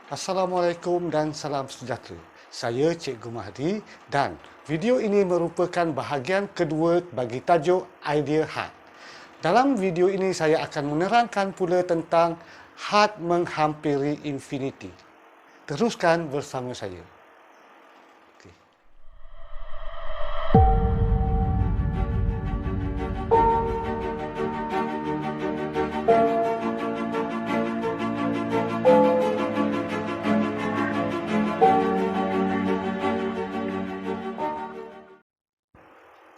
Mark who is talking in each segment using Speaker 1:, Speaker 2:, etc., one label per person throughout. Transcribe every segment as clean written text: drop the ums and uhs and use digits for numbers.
Speaker 1: Assalamualaikum dan salam sejahtera. Saya Cikgu Mahdi dan video ini merupakan bahagian kedua bagi tajuk Idea Had. Dalam video ini saya akan menerangkan pula tentang had menghampiri infinity. Teruskan bersama saya. Okey.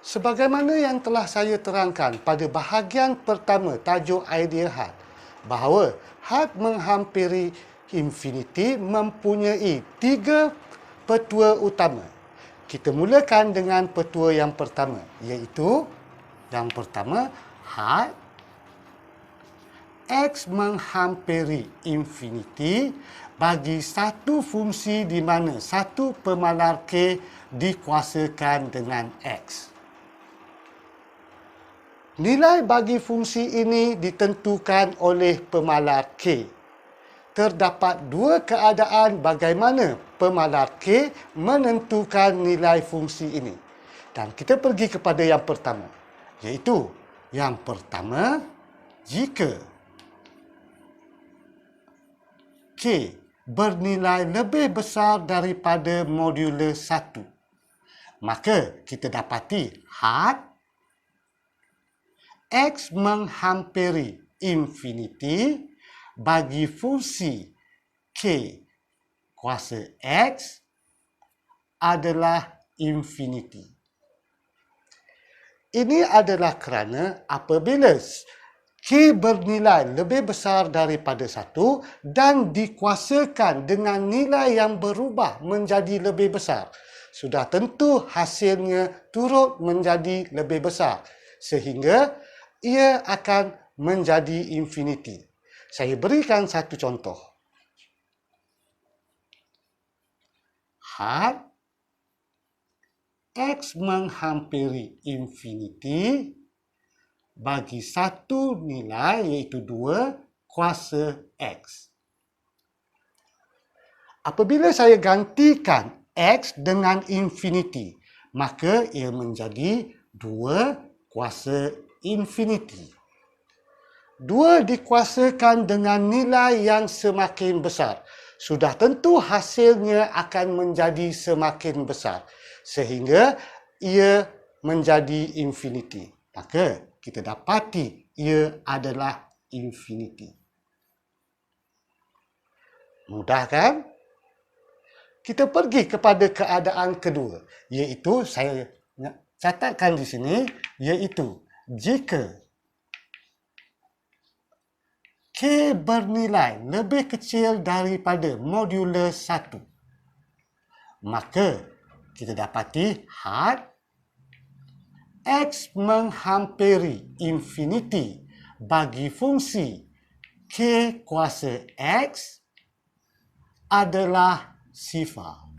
Speaker 1: Sebagaimana yang telah saya terangkan pada bahagian pertama tajuk idea had, bahawa had menghampiri infinity mempunyai tiga petua utama. Kita mulakan dengan petua yang pertama, iaitu yang pertama, had X menghampiri infinity bagi satu fungsi di mana satu pemalar K dikuasakan dengan X. Nilai bagi fungsi ini ditentukan oleh pemalar K. Terdapat dua keadaan bagaimana pemalar K menentukan nilai fungsi ini. Dan kita pergi kepada yang pertama, iaitu yang pertama, jika K bernilai lebih besar daripada modulus 1, maka kita dapati had X menghampiri infinity bagi fungsi K kuasa X adalah infinity. Ini adalah kerana apabila K bernilai lebih besar daripada 1 dan dikuasakan dengan nilai yang berubah menjadi lebih besar, sudah tentu hasilnya turut menjadi lebih besar sehingga ia akan menjadi infinity. Saya berikan satu contoh. Had X menghampiri infinity bagi satu nilai iaitu 2 kuasa X. Apabila saya gantikan X dengan infinity, maka ia menjadi 2 kuasa infinity. 2 dikuasakan dengan nilai yang semakin besar. Sudah tentu hasilnya akan menjadi semakin besar sehingga ia menjadi infinity. Maka kita dapati ia adalah infinity. Mudah kan? Kita pergi kepada keadaan kedua, iaitu saya catatkan di sini, iaitu jika K bernilai lebih kecil daripada modulus 1, maka kita dapati had X menghampiri infinity bagi fungsi K kuasa X adalah sifar.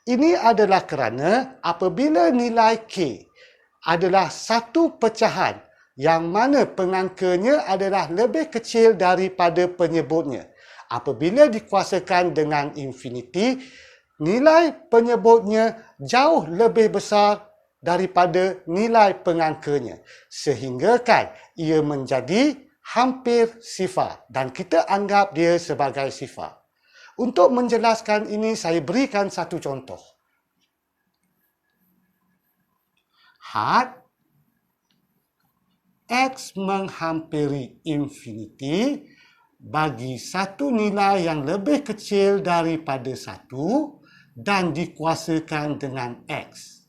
Speaker 1: Ini adalah kerana apabila nilai K adalah satu pecahan yang mana pengangkanya adalah lebih kecil daripada penyebutnya. Apabila dikuasakan dengan infinity, nilai penyebutnya jauh lebih besar daripada nilai pengangkanya. Sehingga kan ia menjadi hampir sifar dan kita anggap dia sebagai sifar. Untuk menjelaskan ini, saya berikan satu contoh. Had X menghampiri infinity bagi satu nilai yang lebih kecil daripada 1 dan dikuasakan dengan X.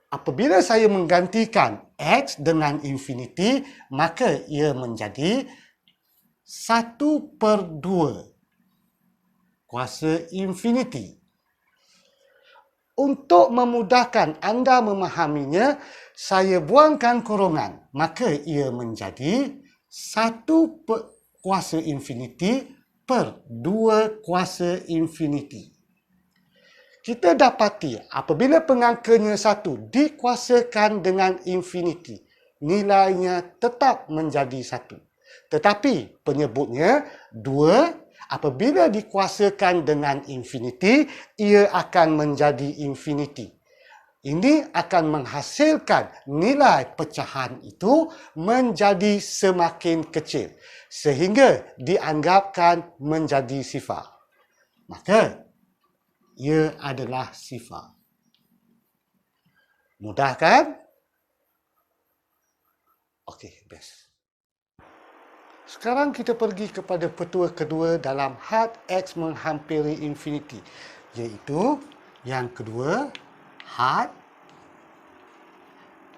Speaker 1: Apabila saya menggantikan X dengan infinity, maka ia menjadi 1/2 kuasa infinity. Untuk memudahkan anda memahaminya, saya buangkan kurungan, maka ia menjadi 1 kuasa infinity per 2 kuasa infinity. Kita dapati apabila pengangkanya 1 dikuasakan dengan infinity, nilainya tetap menjadi 1. Tetapi penyebutnya 2 apabila dikuasakan dengan infinity, ia akan menjadi infinity. Ini akan menghasilkan nilai pecahan itu menjadi semakin kecil sehingga dianggapkan menjadi sifar. Maka, ia adalah sifar. Mudah kan? Okey, best. Sekarang kita pergi kepada petua kedua dalam had X menghampiri infinity, iaitu yang kedua, had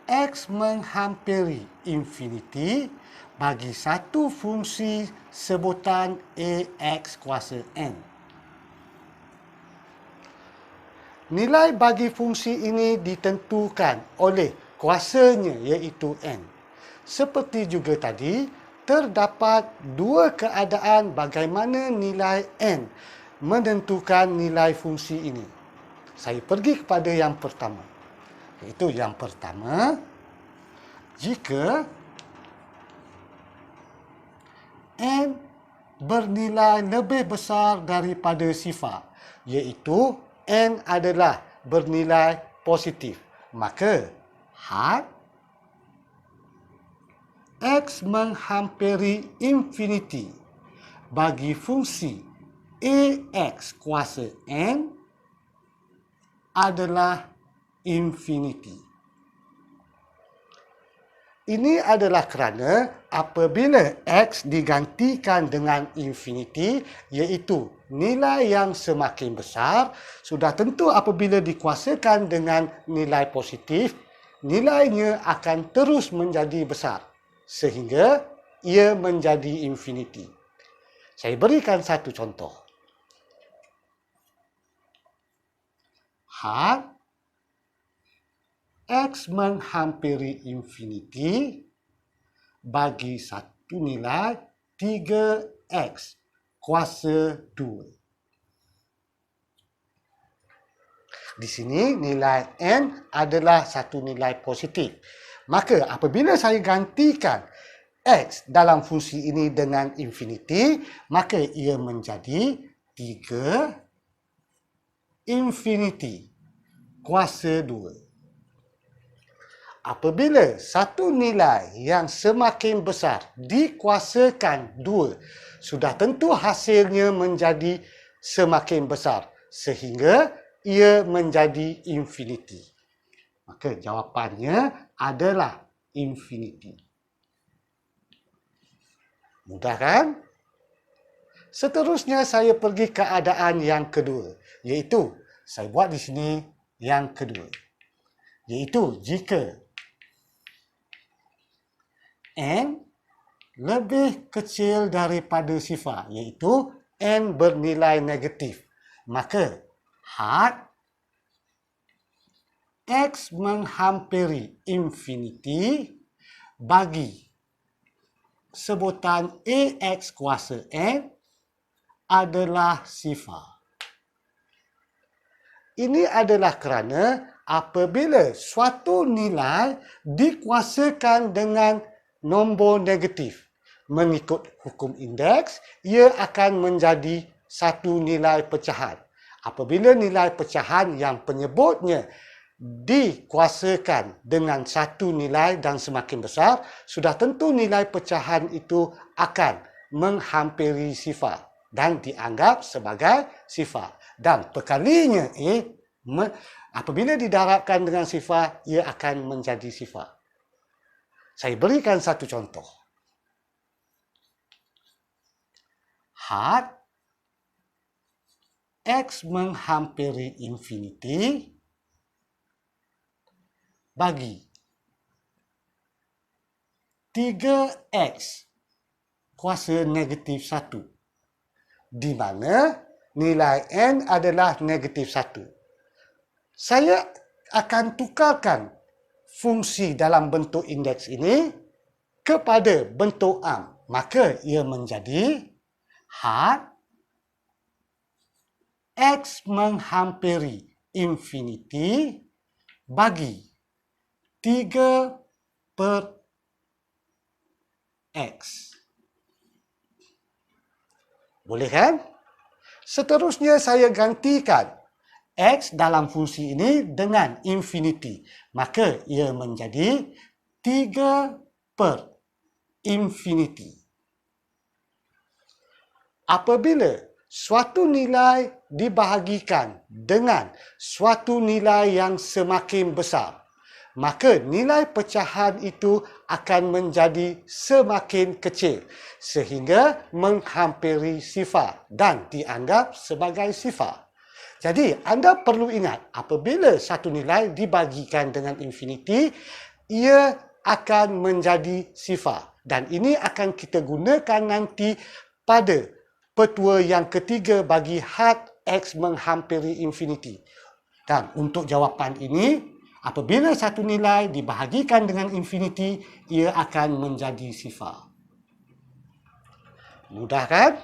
Speaker 1: X menghampiri infinity bagi satu fungsi sebutan AX kuasa N. Nilai bagi fungsi ini ditentukan oleh kuasanya iaitu N. Seperti juga tadi, terdapat dua keadaan bagaimana nilai N menentukan nilai fungsi ini. Saya pergi kepada yang pertama. Iaitu yang pertama, jika N bernilai lebih besar daripada sifar, iaitu N adalah bernilai positif, maka had X menghampiri infinity bagi fungsi AX kuasa N adalah infinity. Ini adalah kerana apabila X digantikan dengan infinity, iaitu nilai yang semakin besar, sudah tentu apabila dikuasakan dengan nilai positif, nilainya akan terus menjadi besar sehingga ia menjadi infinity. Saya berikan satu contoh. Had X menghampiri infinity bagi satu nilai 3X kuasa 2. Di sini nilai N adalah satu nilai positif. Maka apabila saya gantikan X dalam fungsi ini dengan infinity, maka ia menjadi 3 infinity kuasa 2. Apabila satu nilai yang semakin besar dikuasakan 2, sudah tentu hasilnya menjadi semakin besar sehingga ia menjadi infinity. Maka jawapannya adalah infinity. Mudah kan? Seterusnya saya pergi ke keadaan yang kedua, iaitu saya buat di sini yang kedua, iaitu jika N lebih kecil daripada sifar, iaitu N bernilai negatif, maka had X menghampiri infinity bagi sebutan AX kuasa N adalah sifar. Ini adalah kerana apabila suatu nilai dikuasakan dengan nombor negatif mengikut hukum indeks, ia akan menjadi satu nilai pecahan. Apabila nilai pecahan yang penyebutnya dikuasakan dengan satu nilai dan semakin besar, sudah tentu nilai pecahan itu akan menghampiri sifar dan dianggap sebagai sifar. Dan perkalinya apabila didarabkan dengan sifar, ia akan menjadi sifar. Saya berikan satu contoh. Had X menghampiri infinity bagi 3X kuasa negatif 1, di mana nilai N adalah negatif 1. Saya akan tukarkan fungsi dalam bentuk indeks ini kepada bentuk am. Maka ia menjadi had X menghampiri infinity bagi 3/X Boleh kan? Seterusnya saya gantikan X dalam fungsi ini dengan infinity. Maka ia menjadi 3 per infinity. Apabila suatu nilai dibahagikan dengan suatu nilai yang semakin besar, maka nilai pecahan itu akan menjadi semakin kecil sehingga menghampiri sifar dan dianggap sebagai sifar. Jadi, anda perlu ingat, apabila satu nilai dibagikan dengan infinity, ia akan menjadi sifar. Dan ini akan kita gunakan nanti pada petua yang ketiga bagi had X menghampiri infinity. Dan untuk jawapan ini, apabila satu nilai dibahagikan dengan infinity, ia akan menjadi sifar. Mudah kan?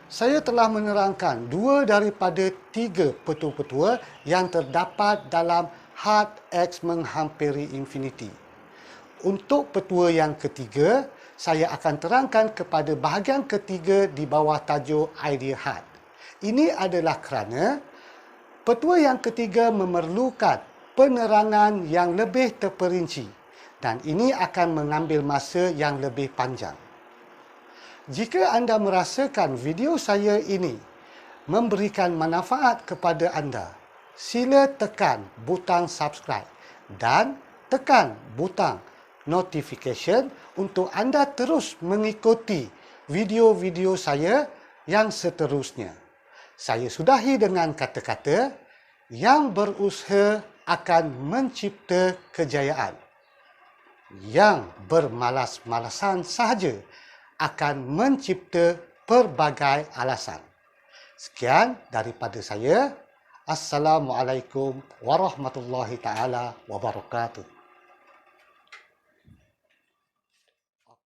Speaker 1: Saya telah menerangkan 2 daripada 3 petua-petua yang terdapat dalam had X menghampiri infinity. Untuk petua yang ketiga, saya akan terangkan kepada bahagian ketiga di bawah tajuk idea had. Ini adalah kerana petua yang ketiga memerlukan penerangan yang lebih terperinci dan ini akan mengambil masa yang lebih panjang. Jika anda merasakan video saya ini memberikan manfaat kepada anda, sila tekan butang subscribe dan tekan butang notification untuk anda terus mengikuti video-video saya yang seterusnya. Saya sudahi dengan kata-kata, yang berusaha akan mencipta kejayaan. Yang bermalas-malasan sahaja akan mencipta pelbagai alasan. Sekian daripada saya. Assalamualaikum warahmatullahi taala wabarakatuh.